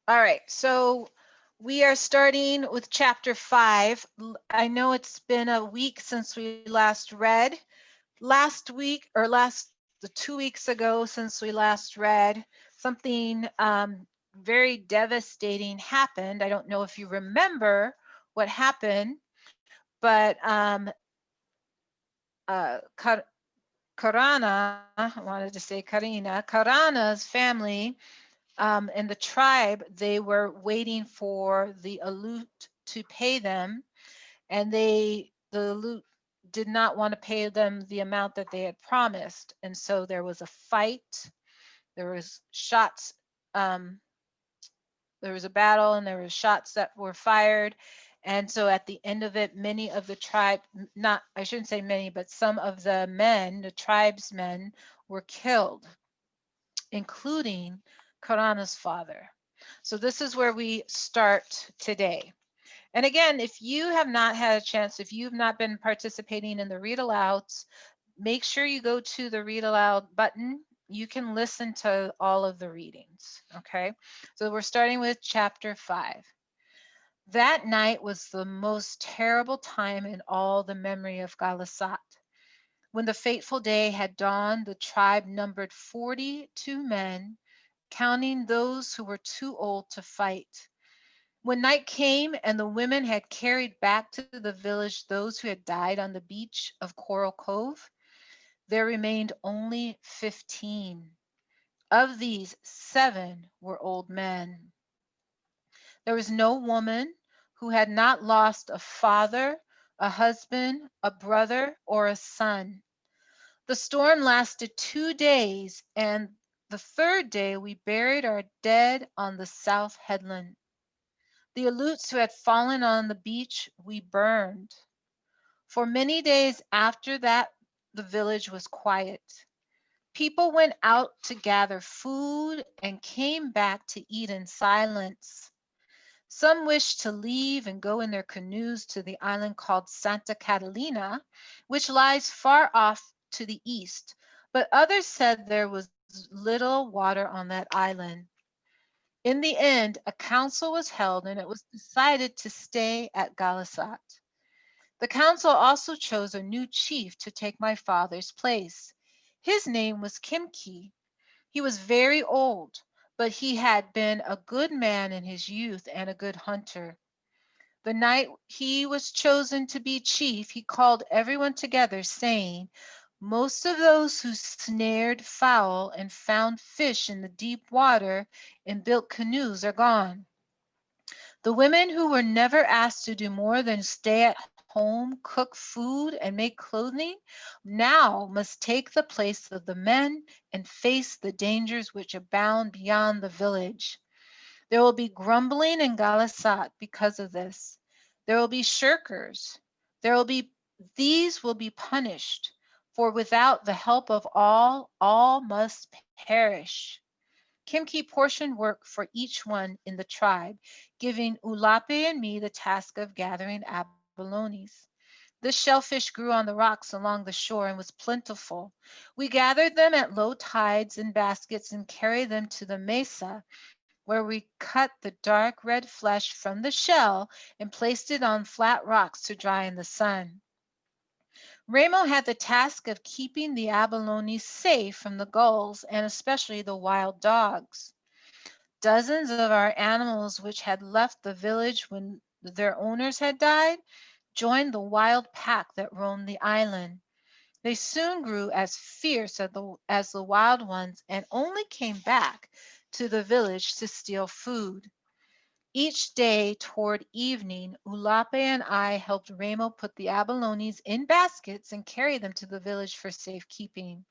All right, so we are starting with chapter 5. I know it's been a week since we last read. Last week, or the 2 weeks ago since we last read, something very devastating happened. I don't know if you remember what happened, but uh, Kar- Karana, I wanted to say Karina, Karana's family and the tribe, they were waiting for the Alut to pay them, and the Alut did not want to pay them the amount that they had promised, and so there was a fight. There was shots. Um, there was a battle, and there were shots that were fired. And so at the end of it, many of the tribe, not, I shouldn't say many, but some of the men, the tribesmen, were killed, including Karana's father. So this is where we start today. And again, if you have not had a chance, if you've not been participating in the read alouds, make sure you go to the read aloud button. You can listen to all of the readings. Okay. So we're starting with chapter 5. That night was the most terrible time in all the memory of Galasat. When the fateful day had dawned, the tribe numbered 42 men, counting those who were too old to fight. When night came and the women had carried back to the village those who had died on the beach of Coral Cove, there remained only 15. Of these, 7 were old men. There was no woman who had not lost a father, a husband, a brother, or a son. The storm lasted 2 days, and the third day we buried our dead on the south headland. The Aleuts who had fallen on the beach we burned. For many days after that, the village was quiet. People went out to gather food and came back to eat in silence. Some wished to leave and go in their canoes to the island called Santa Catalina, which lies far off to the east, but others said there was little water on that island. In the end, a council was held and it was decided to stay at Galasat. The council also chose a new chief to take my father's place. His name was Kimki. He was very old, but he had been a good man in his youth and a good hunter. The night he was chosen to be chief, he called everyone together, saying, "Most of those who snared fowl and found fish in the deep water and built canoes are gone. The women who were never asked to do more than stay at home, cook food, and make clothing, now must take the place of the men and face the dangers which abound beyond the village. There will be grumbling in Galasat because of this. There will be shirkers. There will be These will be punished, for without the help of all must perish." Kimki portioned work for each one in the tribe, giving Ulape and me the task of gathering abalones. This shellfish grew on the rocks along the shore and was plentiful. We gathered them at low tides in baskets and carried them to the mesa, where we cut the dark red flesh from the shell and placed it on flat rocks to dry in the sun. Ramo had the task of keeping the abalones safe from the gulls and especially the wild dogs. Dozens of our animals, which had left the village when their owners had died, joined the wild pack that roamed the island. They soon grew as fierce as the wild ones and only came back to the village to steal food. Each day toward evening, Ulape and I helped Ramo put the abalones in baskets and carry them to the village for safekeeping.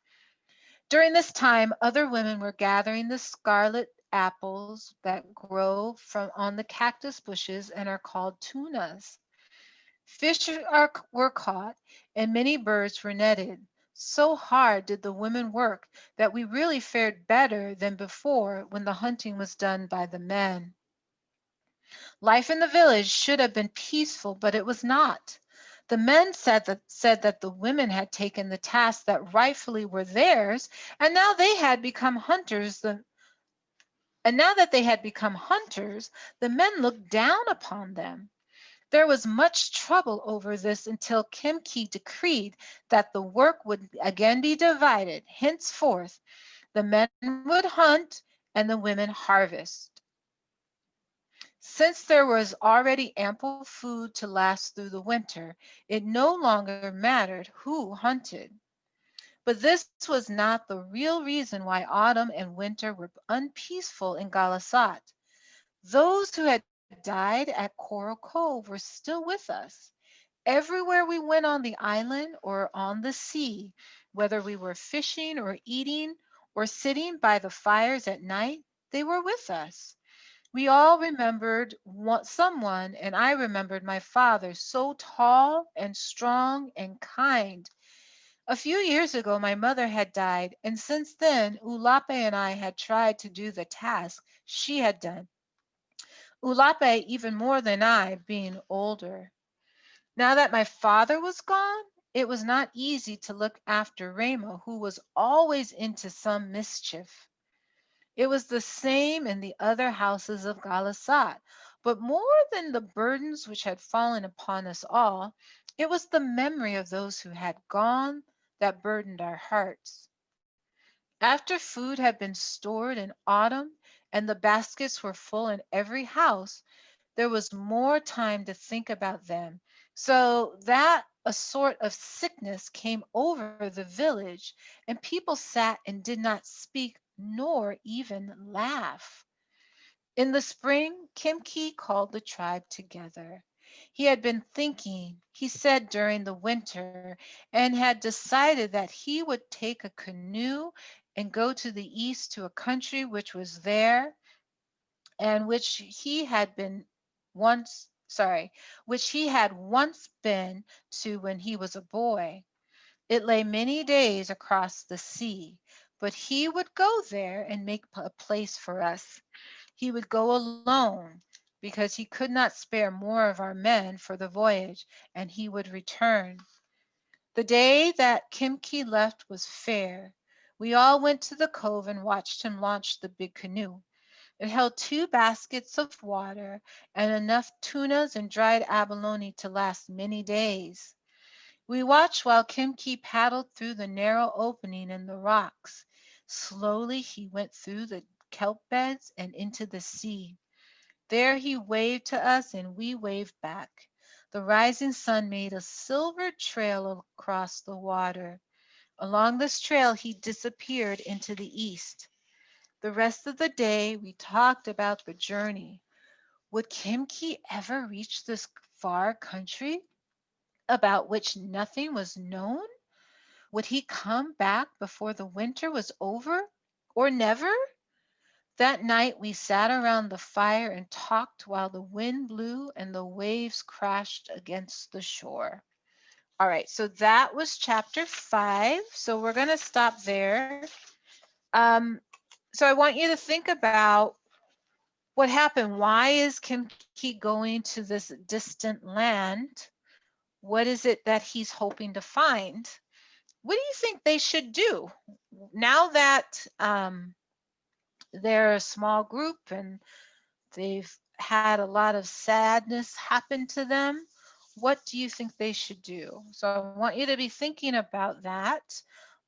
During this time, other women were gathering the scarlet apples that grow from on the cactus bushes and are called tunas. Were caught and many birds were netted. So hard did the women work that we really fared better than before when the hunting was done by the men. Life in the village should have been peaceful, but it was not. The men said that the women had taken the tasks that rightfully were theirs, and now they had become hunters And now that they had become hunters, the men looked down upon them. There was much trouble over this until Kimki decreed that the work would again be divided. Henceforth, the men would hunt and the women harvest. Since there was already ample food to last through the winter, it no longer mattered who hunted. But this was not the real reason why autumn and winter were unpeaceful in Galasat. Those who had died at Coral Cove were still with us. Everywhere we went on the island or on the sea, whether we were fishing or eating or sitting by the fires at night, they were with us. We all remembered someone, and I remembered my father, so tall and strong and kind. A few years ago, my mother had died, and since then, Ulape and I had tried to do the task she had done. Ulape even more than I, being older. Now that my father was gone, it was not easy to look after Ramo, who was always into some mischief. It was the same in the other houses of Galasat, but more than the burdens which had fallen upon us all, it was the memory of those who had gone that burdened our hearts. After food had been stored in autumn and the baskets were full in every house, there was more time to think about them, so that a sort of sickness came over the village, and people sat and did not speak nor even laugh. In the spring, Kimki called the tribe together. He had been thinking, he said, during the winter, and had decided that he would take a canoe and go to the east to a country which was there and which he had once been to when he was a boy. It lay many days across the sea, but he would go there and make a place for us. He would go alone because he could not spare more of our men for the voyage, and he would return. The day that Kimki left was fair. We all went to the cove and watched him launch the big canoe. It held 2 baskets of water and enough tunas and dried abalone to last many days. We watched while Kimki paddled through the narrow opening in the rocks. Slowly he went through the kelp beds and into the sea. There he waved to us and we waved back. The rising sun made a silver trail across the water. Along this trail he disappeared into the east. The rest of the day we talked about the journey. Would Kimki ever reach this far country about which nothing was known? Would he come back before the winter was over or never? That night we sat around the fire and talked while the wind blew and the waves crashed against the shore. All right, so that was chapter 5. So we're going to stop there. Um, so I want you to think about what happened. Why is Kimki going to this distant land? What is it that he's hoping to find? What do you think they should do now that they're a small group and they've had a lot of sadness happen to them? What do you think they should do? So I want you to be thinking about that.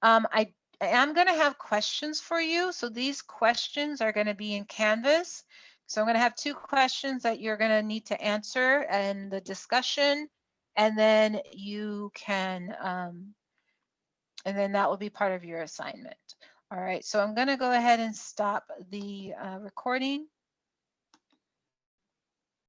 I am going to have questions for you. So these questions are going to be in Canvas. So I'm going to have 2 questions that you're going to need to answer in the discussion, and then you can, and then that will be part of your assignment. All right, so I'm going to go ahead and stop the recording.